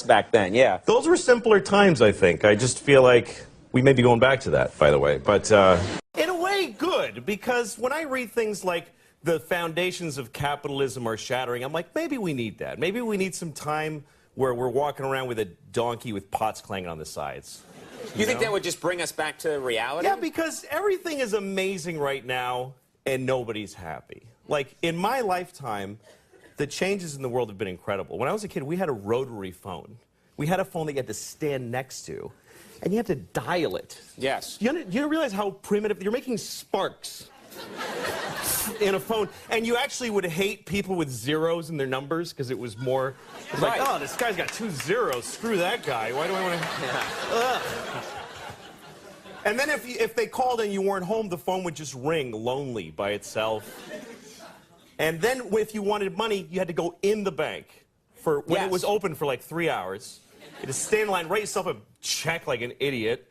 back then, yeah. Those were simpler times, I think. I just feel like we may be going back to that, by the way. But in a way, good, because when I read things like the foundations of capitalism are shattering, I'm like, maybe we need that. Maybe we need some time where we're walking around with a donkey with pots clanging on the sides. You think that would just bring us back to reality? Yeah, because everything is amazing right now, and nobody's happy. Like, in my lifetime, the changes in the world have been incredible. When I was a kid, we had a rotary phone. We had a phone that you had to stand next to, and you had to dial it. Yes. You realize how primitive? You're making sparks in a phone, and you actually would hate people with zeros in their numbers because it was more. It's like, oh, this guy's got 2 zeros. Screw that guy. Why do I want to? Yeah. And then if they called and you weren't home, the phone would just ring lonely by itself. And then if you wanted money, you had to go in the bank for when it was open for like 3 hours. You had to stay in line, write yourself a check like an idiot.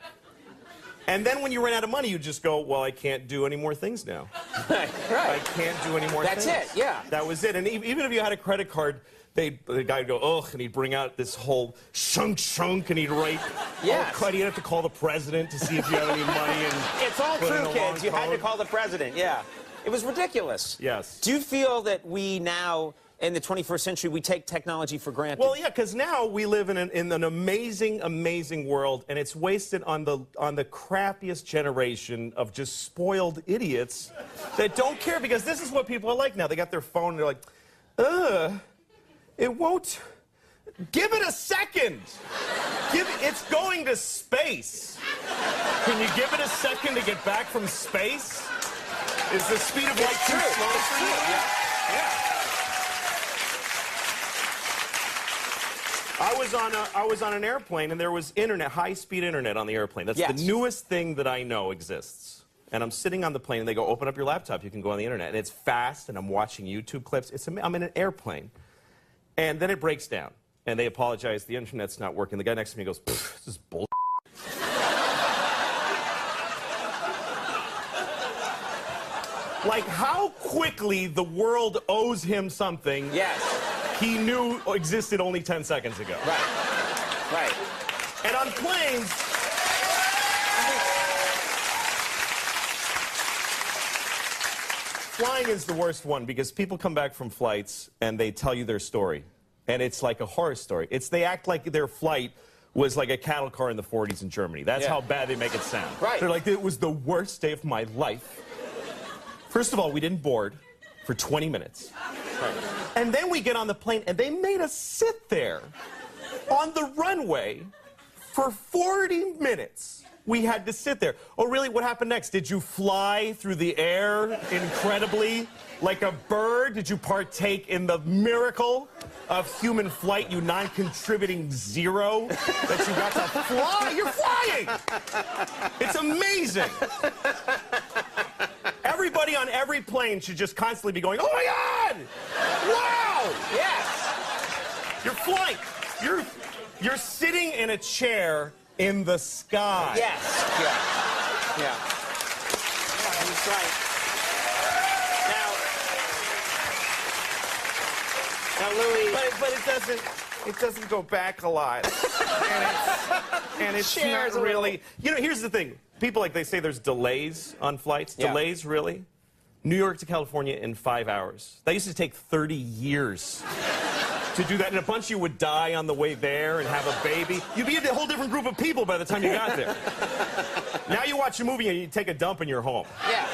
And then when you ran out of money, you'd just go, well, I can't do any more things now. Right. I can't do any more things. That's it, yeah. That was it. And even if you had a credit card, the guy would go, ugh, and he'd bring out this whole shunk, and he'd write, he'd have to call the president to see if you have any money. And it's all true, kids. You had to call the president, yeah. It was ridiculous. Yes. Do you feel that we now, in the 21st century, we take technology for granted? Well, yeah, because now we live in an amazing, amazing world, and it's wasted on the crappiest generation of just spoiled idiots that don't care, because this is what people are like now. They got their phone, and they're like, it won't. Give it a second. It's going to space. Can you give it a second to get back from space? Is the speed of light too slow for you? Yeah. I was on an airplane, and there was internet, high-speed internet on the airplane. That's the newest thing that I know exists. And I'm sitting on the plane, and they go, open up your laptop. You can go on the internet. And it's fast, and I'm watching YouTube clips. I'm in an airplane. And then it breaks down. And they apologize. The internet's not working. The guy next to me goes, this is bullshit. Like, how quickly the world owes him something he knew existed only 10 seconds ago. Right. And on planes, flying is the worst one, because people come back from flights and they tell you their story. And it's like a horror story. They act like their flight was like a cattle car in the 40s in Germany. That's how bad they make it sound. Right. They're like, it was the worst day of my life. First of all, we didn't board for 20 minutes. Right. And then we get on the plane, and they made us sit there on the runway for 40 minutes. We had to sit there. Oh, really? What happened next? Did you fly through the air incredibly like a bird? Did you partake in the miracle of human flight, you non-contributing zero, that you got to fly? You're flying! It's amazing. Everybody on every plane should just constantly be going, oh my God! Wow! Yes! You're flying. You're sitting in a chair in the sky. Yes. Yeah. He's right. Now, Louis. But it doesn't go back a lot. and it's not really. You know, here's the thing. People, like, they say there's delays on flights. Yeah. Delays, really? New York to California in 5 hours. That used to take 30 years to do that. And a bunch of you would die on the way there and have a baby. You'd be a whole different group of people by the time you got there. Now you watch a movie and you take a dump and you're home. Yeah.